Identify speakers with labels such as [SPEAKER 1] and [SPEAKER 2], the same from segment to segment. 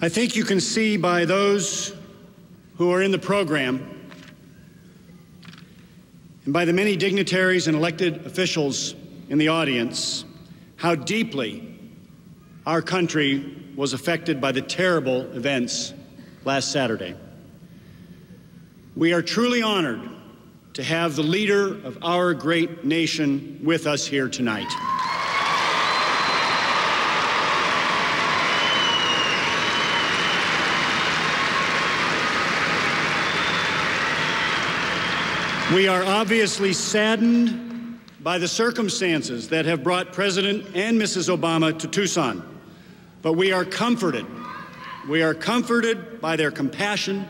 [SPEAKER 1] I think you can see by those who are in the program and by the many dignitaries and elected officials in the audience how deeply our country was affected by the terrible events last Saturday. We are truly honored to have the leader of our great nation with us here tonight. We are obviously saddened by the circumstances that have brought President and Mrs. Obama to Tucson, but we are comforted. We are comforted by their compassion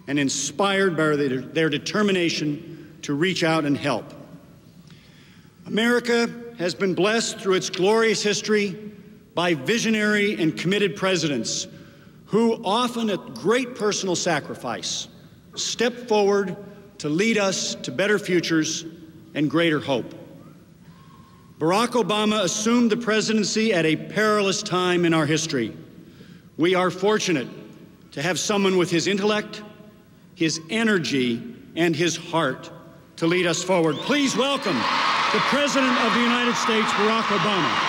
[SPEAKER 1] and inspired by their determination to reach out and help. America has been blessed through its glorious history by visionary and committed presidents who, often at great personal sacrifice, step forward to lead us to better futures and greater hope. Barack Obama assumed the presidency at a perilous time in our history. We are fortunate to have someone with his intellect, his energy, and his heart to lead us forward. Please welcome the President of the United States, Barack Obama.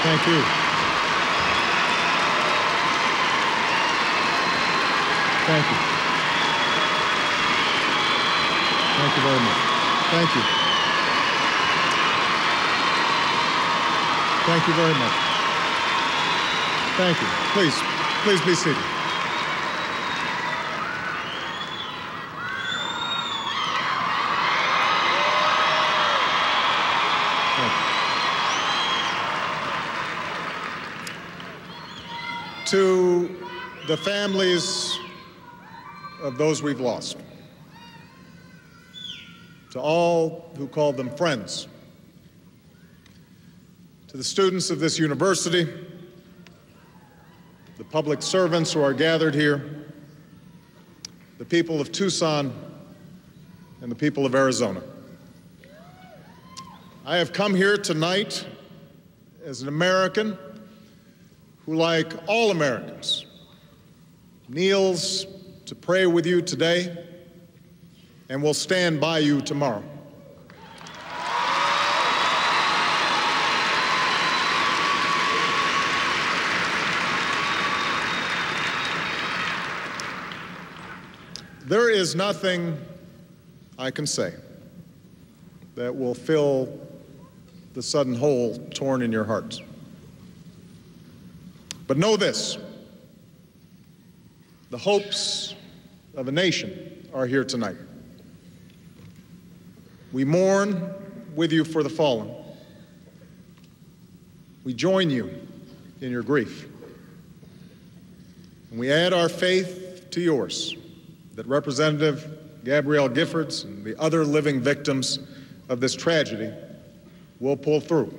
[SPEAKER 2] Thank you. Thank you. Thank you very much. Thank you. Thank you very much. Thank you. Please be seated. To the families of those we've lost, to all who called them friends, to the students of this university, the public servants who are gathered here, the people of Tucson, and the people of Arizona. I have come here tonight as an American who, like all Americans, kneels to pray with you today and will stand by you tomorrow. There is nothing I can say that will fill the sudden hole torn in your hearts. But know this, the hopes of a nation are here tonight. We mourn with you for the fallen. We join you in your grief. And we add our faith to yours that Representative Gabrielle Giffords and the other living victims of this tragedy will pull through.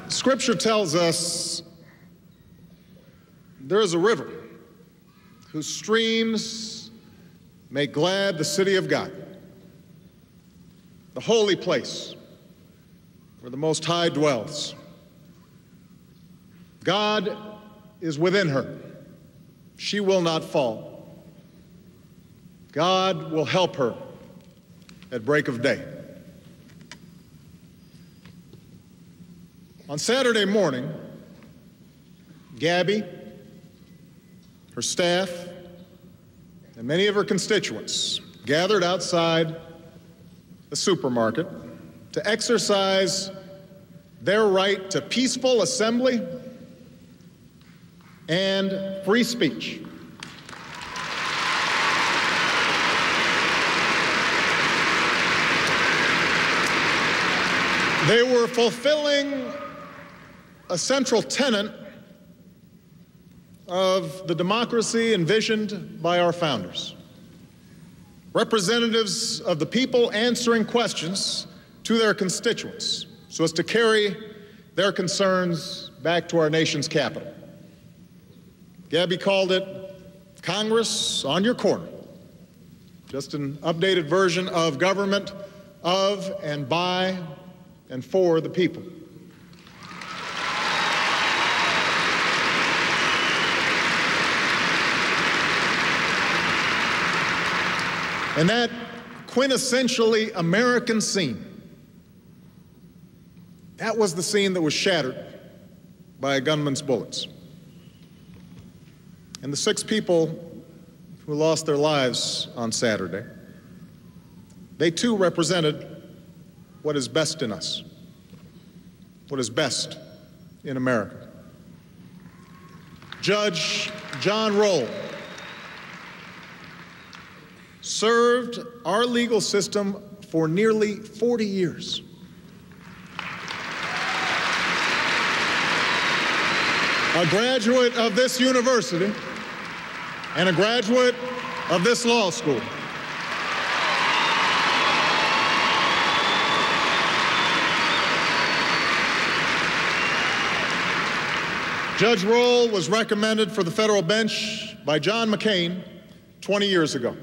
[SPEAKER 2] Scripture tells us there is a river whose streams make glad the city of God, the holy place where the Most High dwells. God is within her. She will not fall. God will help her at break of day. On Saturday morning, Gabby, her staff, and many of her constituents gathered outside the supermarket to exercise their right to peaceful assembly and free speech. They were fulfilling a central tenet of the democracy envisioned by our founders. Representatives of the people answering questions to their constituents so as to carry their concerns back to our nation's capital. Gabby called it Congress on your corner, just an updated version of government of and by and for the people. And that quintessentially American scene, that was the scene that was shattered by a gunman's bullets. And the 6 people who lost their lives on Saturday, they too represented what is best in us, what is best in America. Judge John Roll served our legal system for nearly 40 years. A graduate of this university and a graduate of this law school. Judge Roll was recommended for the federal bench by John McCain 20 years ago.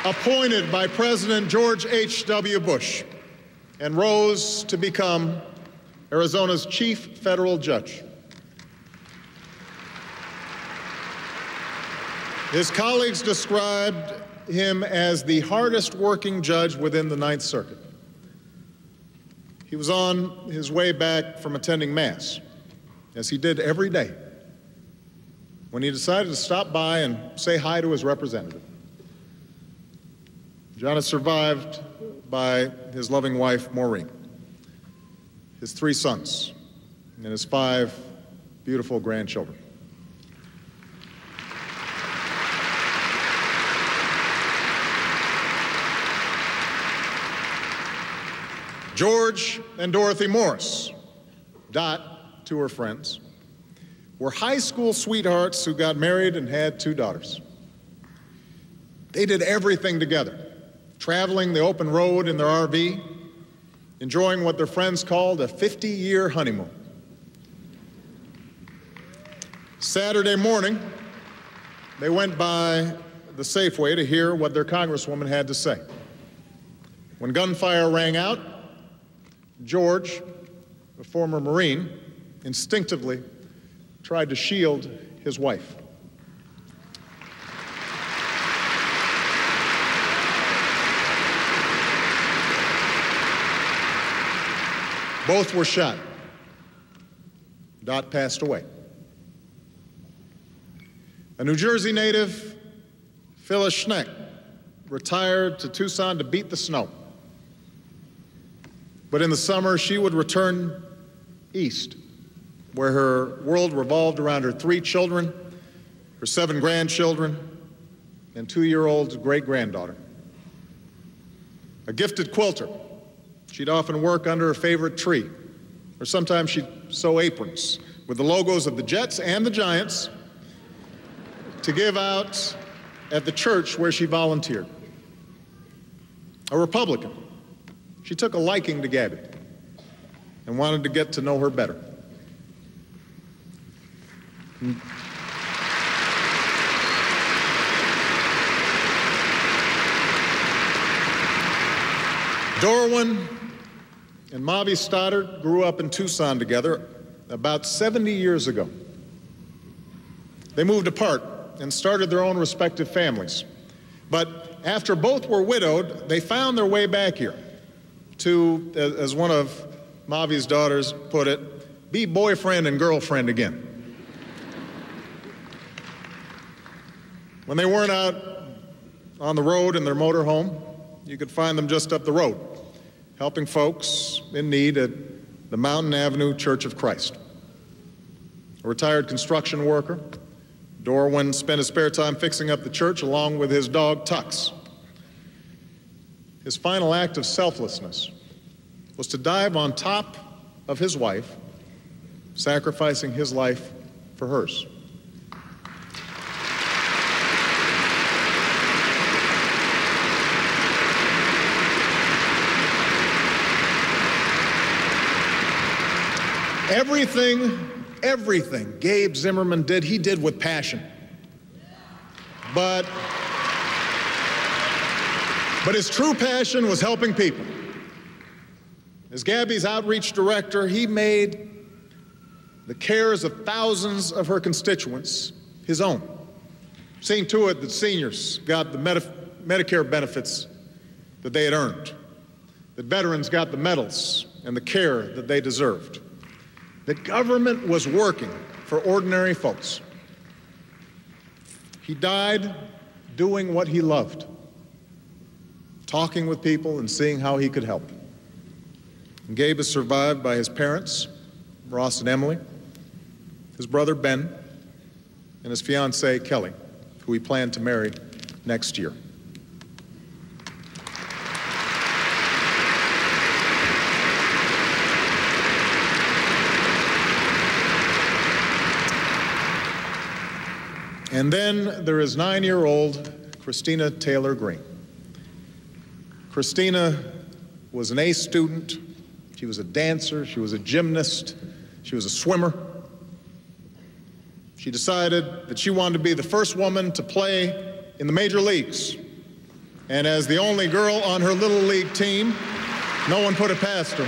[SPEAKER 2] Appointed by President George H.W. Bush, and rose to become Arizona's chief federal judge. His colleagues described him as the hardest working judge within the Ninth Circuit. He was on his way back from attending Mass, as he did every day, when he decided to stop by and say hi to his representative. John is survived by his loving wife, Maureen, his 3 sons, and his 5 beautiful grandchildren. George and Dorothy Morris, Dot, to her friends, were high school sweethearts who got married and had 2 daughters. They did everything together, traveling the open road in their RV, enjoying what their friends called a 50-year honeymoon. Saturday morning, they went by the Safeway to hear what their congresswoman had to say. When gunfire rang out, George, a former Marine, instinctively tried to shield his wife. Both were shot. Dot passed away. A New Jersey native, Phyllis Schneck, retired to Tucson to beat the snow. But in the summer, she would return east, where her world revolved around her 3 children, her 7 grandchildren, and 2-year-old great-granddaughter. A gifted quilter, she'd often work under her favorite tree, or sometimes she'd sew aprons with the logos of the Jets and the Giants to give out at the church where she volunteered. A Republican, she took a liking to Gabby and wanted to get to know her better. Dorwin and Mavi Stoddard grew up in Tucson together about 70 years ago. They moved apart and started their own respective families. But after both were widowed, they found their way back here to, as one of Mavi's daughters put it, be boyfriend and girlfriend again. When they weren't out on the road in their motorhome, you could find them just up the road, helping folks in need at the Mountain Avenue Church of Christ. A retired construction worker, Dorwin spent his spare time fixing up the church along with his dog, Tux. His final act of selflessness was to dive on top of his wife, sacrificing his life for hers. Everything Gabe Zimmerman did, he did with passion. But his true passion was helping people. As Gabby's outreach director, he made the cares of thousands of her constituents his own, seeing to it that seniors got the Medicare benefits that they had earned, that veterans got the medals and the care that they deserved, that government was working for ordinary folks. He died doing what he loved, talking with people and seeing how he could help. And Gabe is survived by his parents, Ross and Emily, his brother Ben, and his fiancée Kelly, who he planned to marry next year. And then there is 9-year-old Christina Taylor Green. Christina was an A student. She was a dancer. She was a gymnast. She was a swimmer. She decided that she wanted to be the first woman to play in the major leagues. And as the only girl on her little league team, no one put it past her.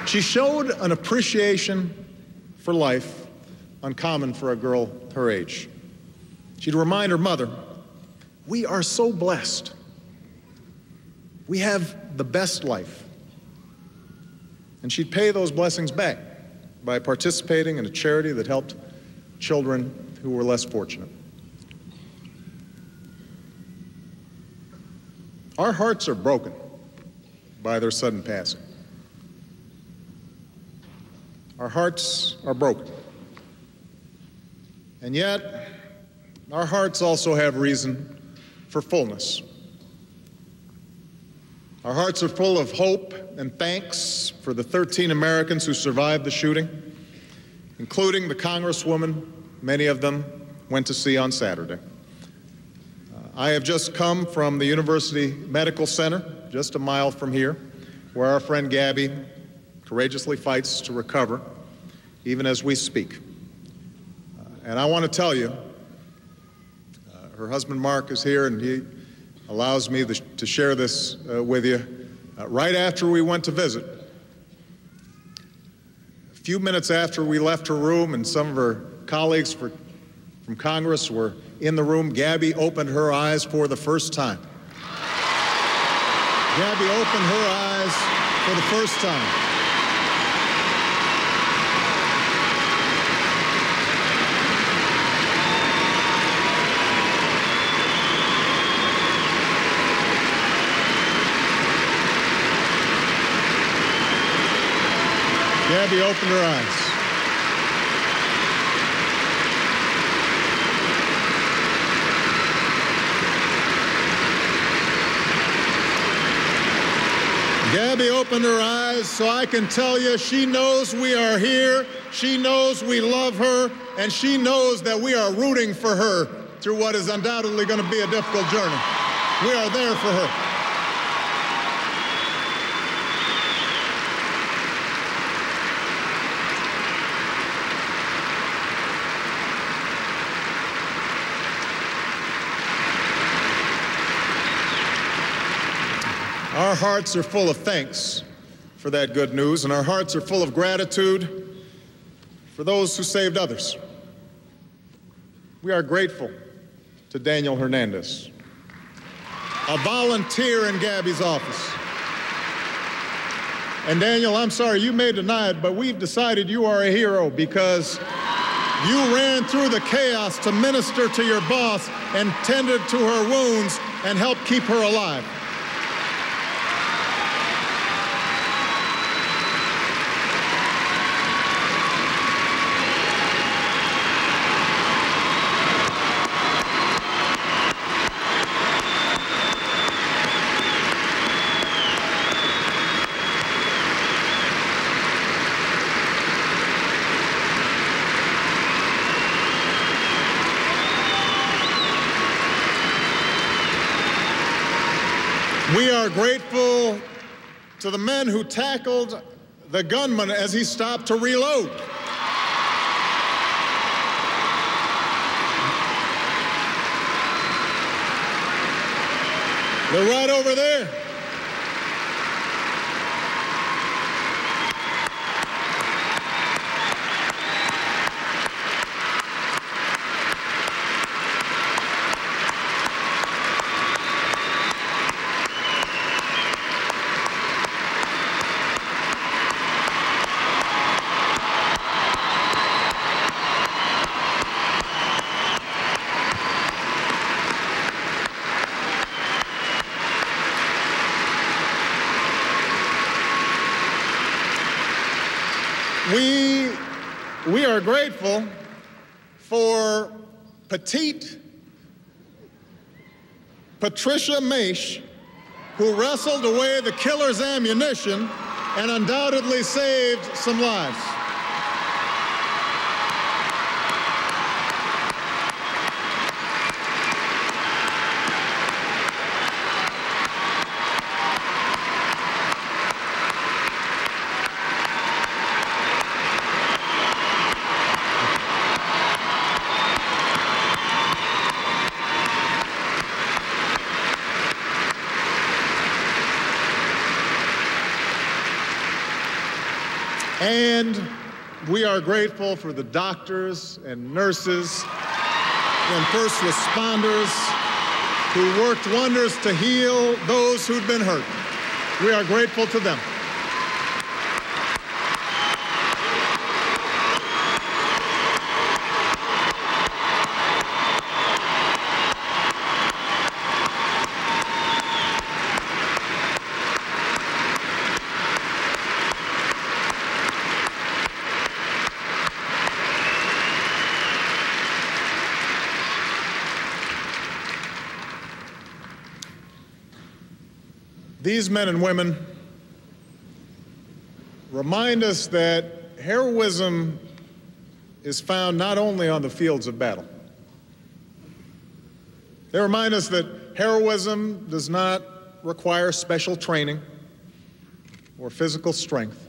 [SPEAKER 2] She showed an appreciation for life uncommon for a girl her age. She'd remind her mother, "We are so blessed. We have the best life." And she'd pay those blessings back by participating in a charity that helped children who were less fortunate. Our hearts are broken by their sudden passing. Our hearts are broken. And yet, our hearts also have reason for fullness. Our hearts are full of hope and thanks for the 13 Americans who survived the shooting, including the Congresswoman many of them went to see on Saturday. I have just come from the University Medical Center, just a mile from here, where our friend Gabby courageously fights to recover, even as we speak. And I want to tell you, her husband Mark is here, and he allows me to share this with you. Right after we went to visit, a few minutes after we left her room and some of her colleagues from Congress were in the room, Gabby opened her eyes for the first time. Gabby opened her eyes for the first time. Gabby opened her eyes. Gabby opened her eyes, so I can tell you she knows we are here, she knows we love her, and she knows that we are rooting for her through what is undoubtedly going to be a difficult journey. We are there for her. Our hearts are full of thanks for that good news, and our hearts are full of gratitude for those who saved others. We are grateful to Daniel Hernandez, a volunteer in Gabby's office. And Daniel, I'm sorry, you may deny it, but we've decided you are a hero because you ran through the chaos to minister to your boss and tended to her wounds and helped keep her alive. are grateful to the men who tackled the gunman as he stopped to reload. They're right over there. We are grateful for petite Patricia Maish, who wrestled away the killer's ammunition and undoubtedly saved some lives. And we are grateful for the doctors and nurses and first responders who worked wonders to heal those who'd been hurt. We are grateful to them. These men and women remind us that heroism is found not only on the fields of battle. They remind us that heroism does not require special training or physical strength.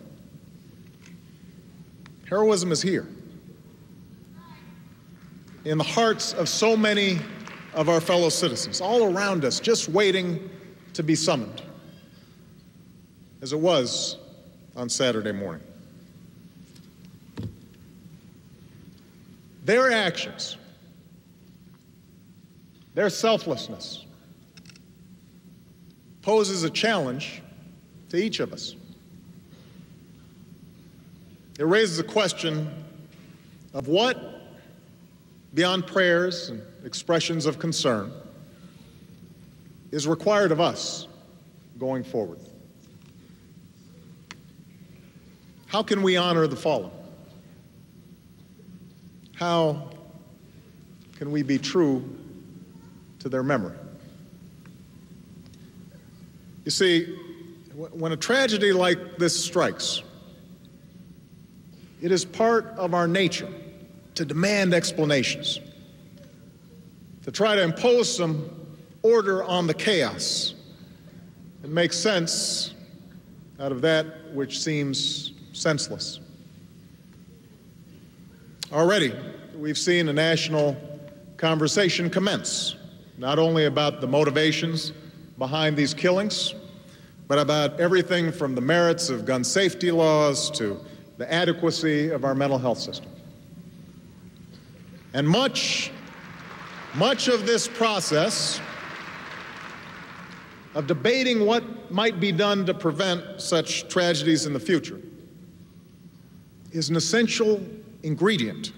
[SPEAKER 2] Heroism is here, in the hearts of so many of our fellow citizens, all around us, just waiting to be summoned, as it was on Saturday morning. Their actions, their selflessness, poses a challenge to each of us. It raises a question of what, beyond prayers and expressions of concern, is required of us going forward. How can we honor the fallen? How can we be true to their memory? You see, when a tragedy like this strikes, it is part of our nature to demand explanations, to try to impose some order on the chaos and make sense out of that which seems senseless. Already, we've seen a national conversation commence, not only about the motivations behind these killings, but about everything from the merits of gun safety laws to the adequacy of our mental health system. And much of this process of debating what might be done to prevent such tragedies in the future is an essential ingredient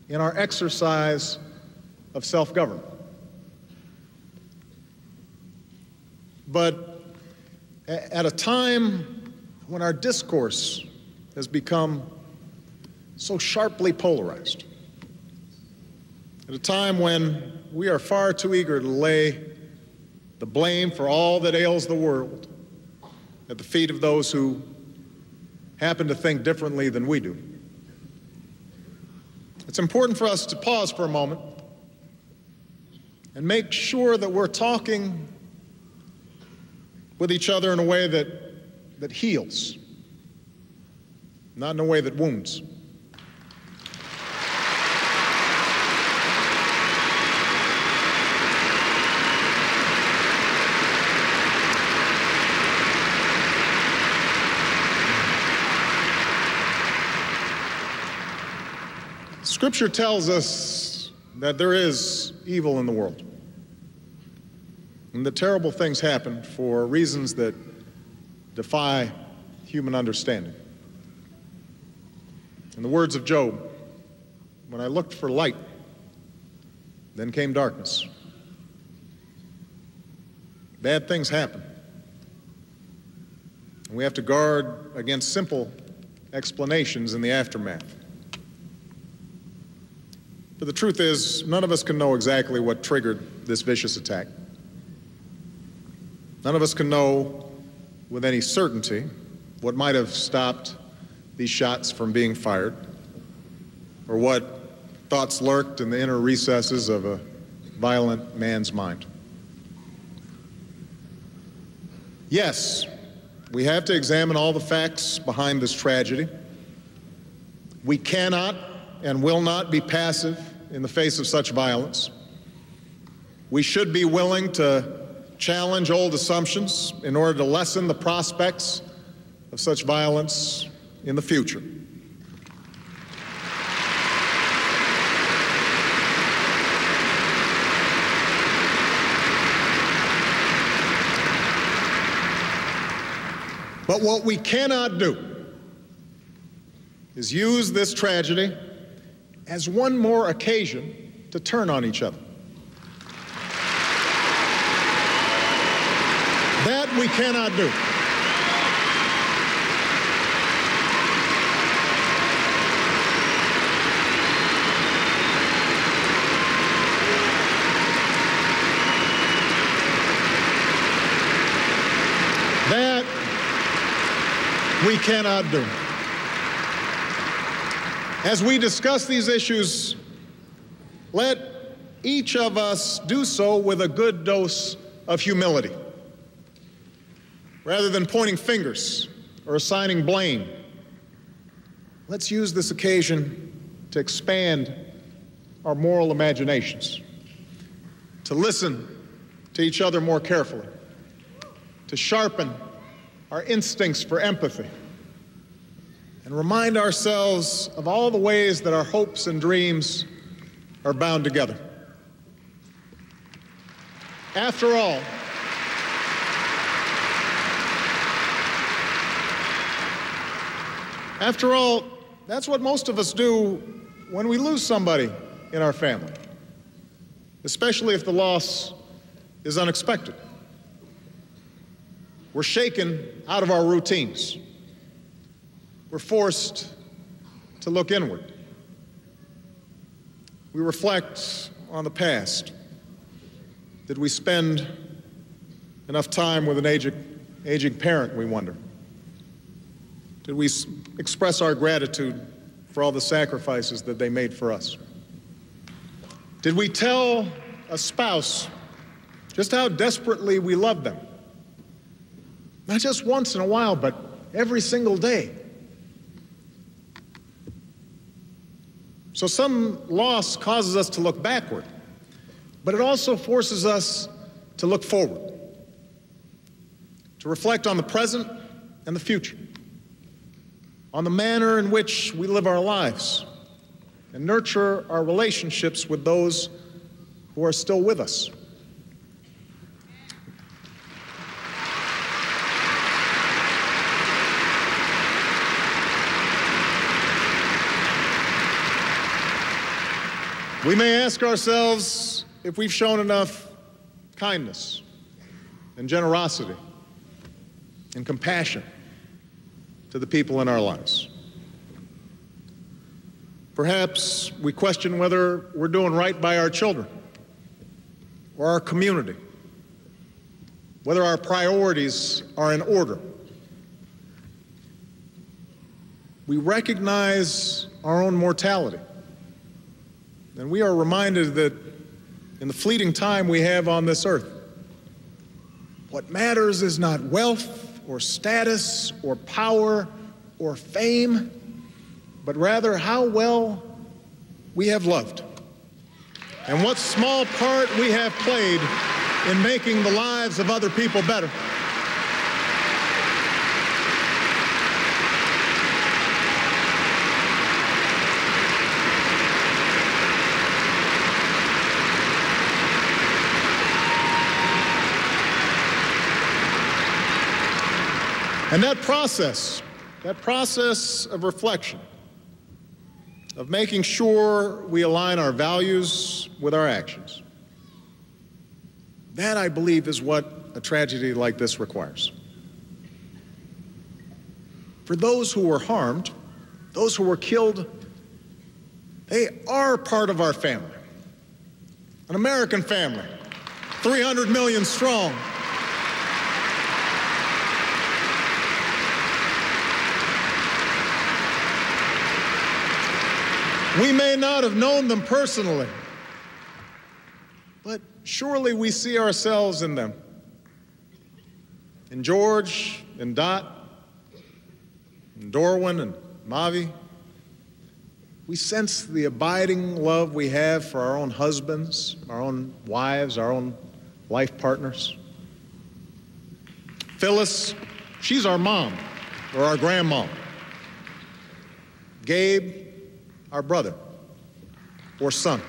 [SPEAKER 2] in our exercise of self-government. But at a time when our discourse has become so sharply polarized, at a time when we are far too eager to lay the blame for all that ails the world at the feet of those who happen to think differently than we do, it's important for us to pause for a moment and make sure that we're talking with each other in a way that heals, not in a way that wounds. Scripture tells us that there is evil in the world, and that terrible things happen for reasons that defy human understanding. In the words of Job, when I looked for light, then came darkness. Bad things happen, and we have to guard against simple explanations in the aftermath. But the truth is, none of us can know exactly what triggered this vicious attack. None of us can know with any certainty what might have stopped these shots from being fired, or what thoughts lurked in the inner recesses of a violent man's mind. Yes, we have to examine all the facts behind this tragedy. We cannot and will not be passive in the face of such violence. We should be willing to challenge old assumptions in order to lessen the prospects of such violence in the future. But what we cannot do is use this tragedy as one more occasion to turn on each other. That we cannot do. That we cannot do. As we discuss these issues, let each of us do so with a good dose of humility. Rather than pointing fingers or assigning blame, let's use this occasion to expand our moral imaginations, to listen to each other more carefully, to sharpen our instincts for empathy, and remind ourselves of all the ways that our hopes and dreams are bound together. After all, that's what most of us do when we lose somebody in our family, especially if the loss is unexpected. We're shaken out of our routines. We're forced to look inward. We reflect on the past. Did we spend enough time with an aging parent, we wonder? Did we express our gratitude for all the sacrifices that they made for us? Did we tell a spouse just how desperately we love them? Not just once in a while, but every single day. So some loss causes us to look backward, but it also forces us to look forward, to reflect on the present and the future, on the manner in which we live our lives and nurture our relationships with those who are still with us. We may ask ourselves if we've shown enough kindness and generosity and compassion to the people in our lives. Perhaps we question whether we're doing right by our children or our community, whether our priorities are in order. We recognize our own mortality. And we are reminded that in the fleeting time we have on this earth, What matters is not wealth or status or power or fame, but rather how well we have loved and what small part we have played in making the lives of other people better. And that process of reflection, of making sure we align our values with our actions, that, I believe, is what a tragedy like this requires. For those who were harmed, those who were killed, they are part of our family, an American family, 300 million strong. We may not have known them personally, but surely we see ourselves in them. In George, in Dot, in Dorwin, and Mavi. We sense the abiding love we have for our own husbands, our own wives, our own life partners. Phyllis, she's our mom, or our grandma. Gabe, our brother or son.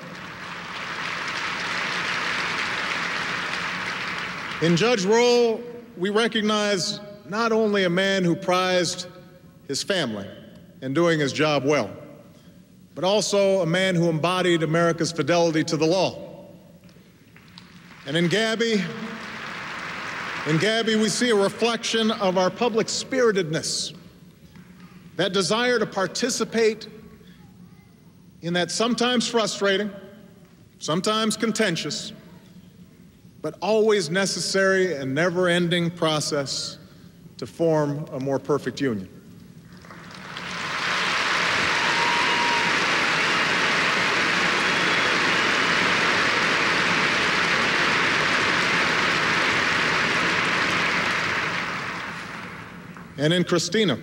[SPEAKER 2] In Judge Roll, we recognize not only a man who prized his family and doing his job well, but also a man who embodied America's fidelity to the law. And in Gabby, we see a reflection of our public spiritedness, that desire to participate in that sometimes frustrating, sometimes contentious, but always necessary and never-ending process to form a more perfect union. And in Christina,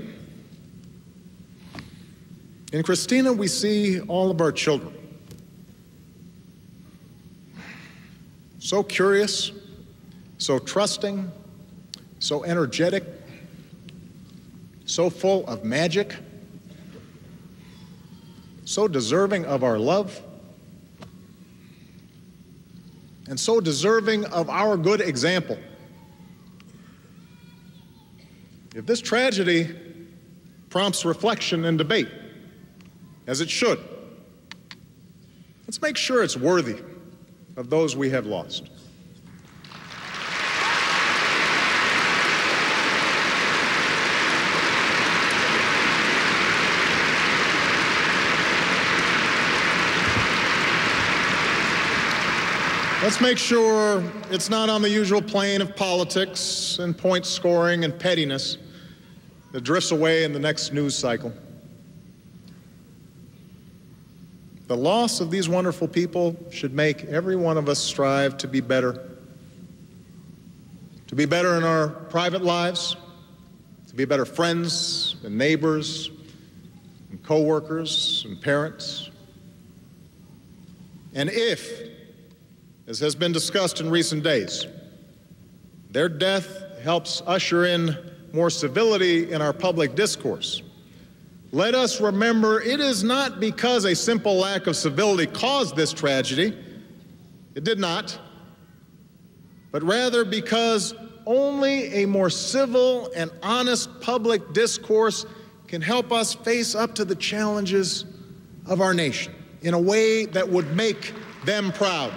[SPEAKER 2] we see all of our children. So curious, so trusting, so energetic, so full of magic, so deserving of our love, and so deserving of our good example. If this tragedy prompts reflection and debate, as it should, let's make sure it's worthy of those we have lost. Let's make sure it's not on the usual plane of politics and point scoring and pettiness that drifts away in the next news cycle. The loss of these wonderful people should make every one of us strive to be better in our private lives, to be better friends and neighbors and co-workers and parents. And if, as has been discussed in recent days, their death helps usher in more civility in our public discourse, let us remember it is not because a simple lack of civility caused this tragedy. It did not. But rather because only a more civil and honest public discourse can help us face up to the challenges of our nation in a way that would make them proud.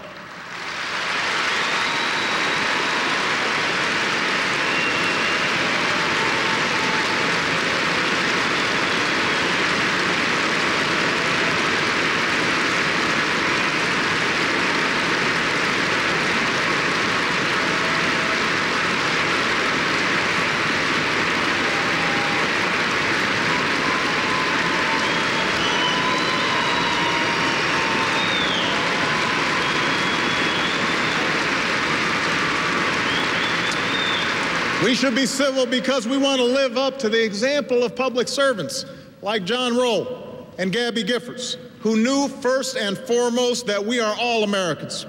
[SPEAKER 2] We should be civil because we want to live up to the example of public servants like John Roll and Gabby Giffords, who knew first and foremost that we are all Americans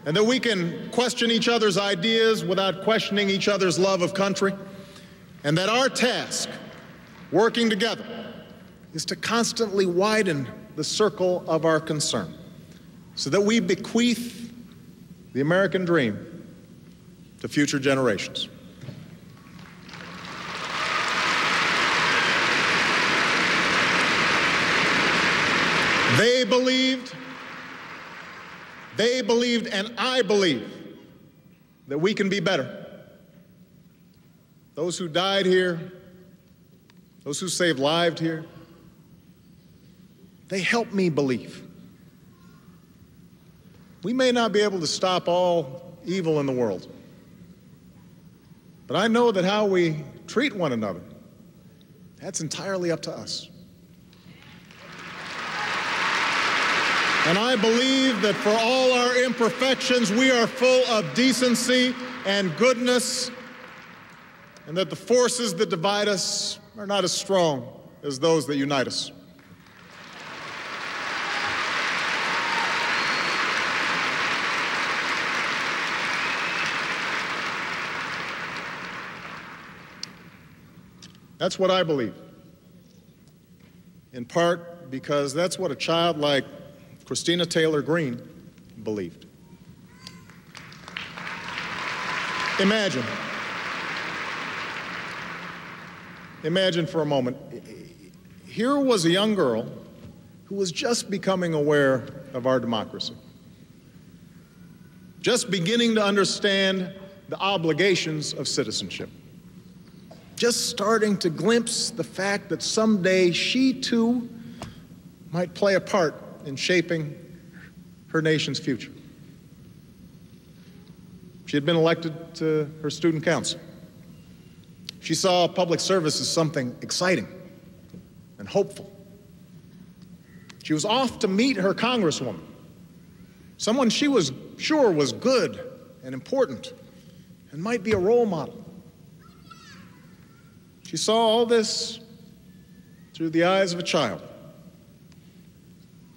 [SPEAKER 2] and that we can question each other's ideas without questioning each other's love of country, and that our task, working together, is to constantly widen the circle of our concern so that we bequeath the American dream to future generations. They believed, and I believe that we can be better. Those who died here, those who saved lives here, they help me believe. We may not be able to stop all evil in the world, but I know that how we treat one another, that's entirely up to us. And I believe that for all our imperfections, we are full of decency and goodness, and that the forces that divide us are not as strong as those that unite us. That's what I believe, in part because that's what a child like Christina Taylor Greene believed. Imagine for a moment, here was a young girl who was just becoming aware of our democracy, just beginning to understand the obligations of citizenship, just starting to glimpse the fact that someday she too might play a part in shaping her nation's future. She had been elected to her student council. She saw public service as something exciting and hopeful. She was off to meet her congresswoman, someone she was sure was good and important and might be a role model. She saw all this through the eyes of a child,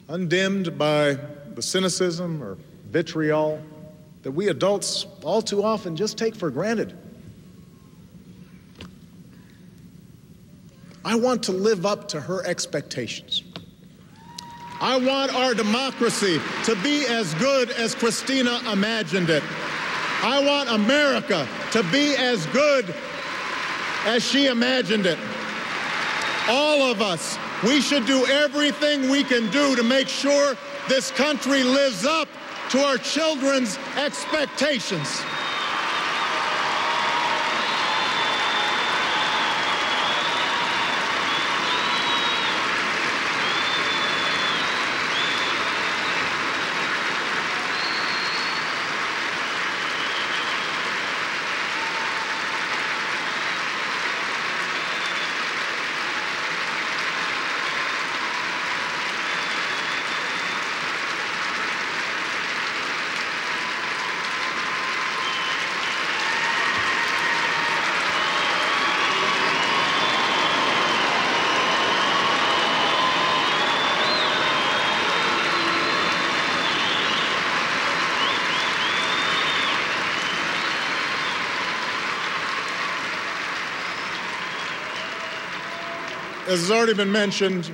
[SPEAKER 2] undimmed by the cynicism or vitriol that we adults all too often just take for granted. I want to live up to her expectations. I want our democracy to be as good as Christina imagined it. I want America to be as good as she imagined it. All of us, we should do everything we can do to make sure this country lives up to our children's expectations. As has already been mentioned,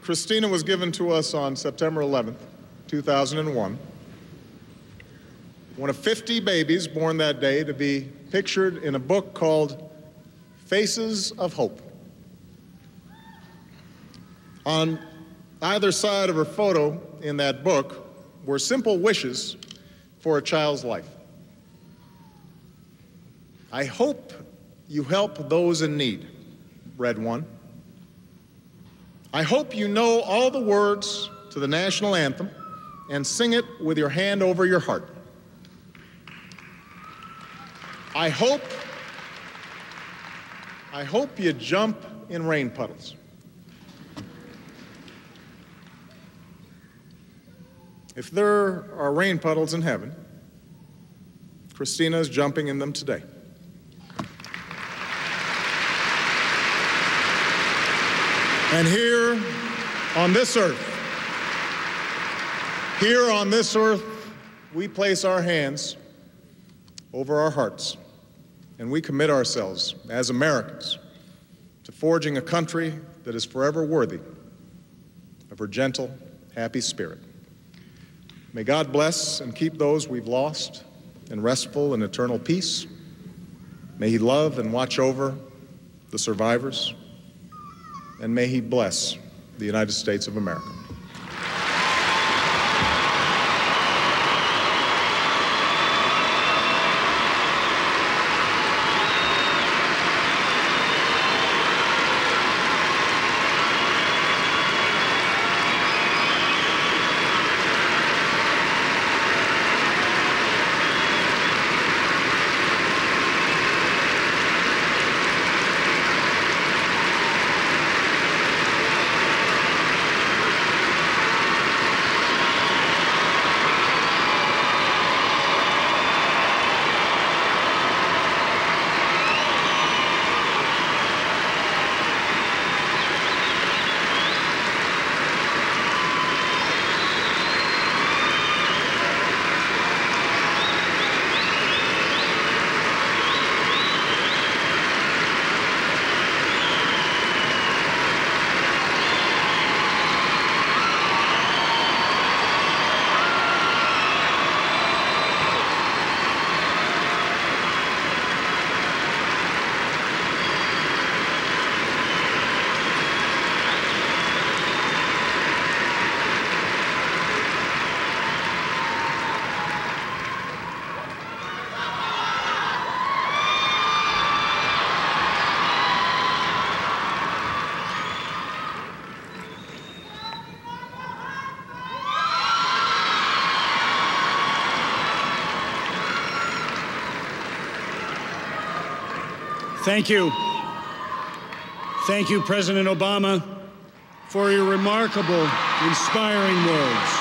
[SPEAKER 2] Christina was given to us on September 11th, 2001, one of 50 babies born that day to be pictured in a book called Faces of Hope. On either side of her photo in that book were simple wishes for a child's life. I hope you help those in need, read one. I hope you know all the words to the national anthem and sing it with your hand over your heart. I hope you jump in rain puddles. If there are rain puddles in heaven, Christina is jumping in them today. And here on this earth, we place our hands over our hearts, and we commit ourselves as Americans to forging a country that is forever worthy of her gentle, happy spirit. May God bless and keep those we've lost in restful and eternal peace. May He love and watch over the survivors, and may He bless the United States of America.
[SPEAKER 1] Thank you. Thank you, President Obama, for your remarkable, inspiring words.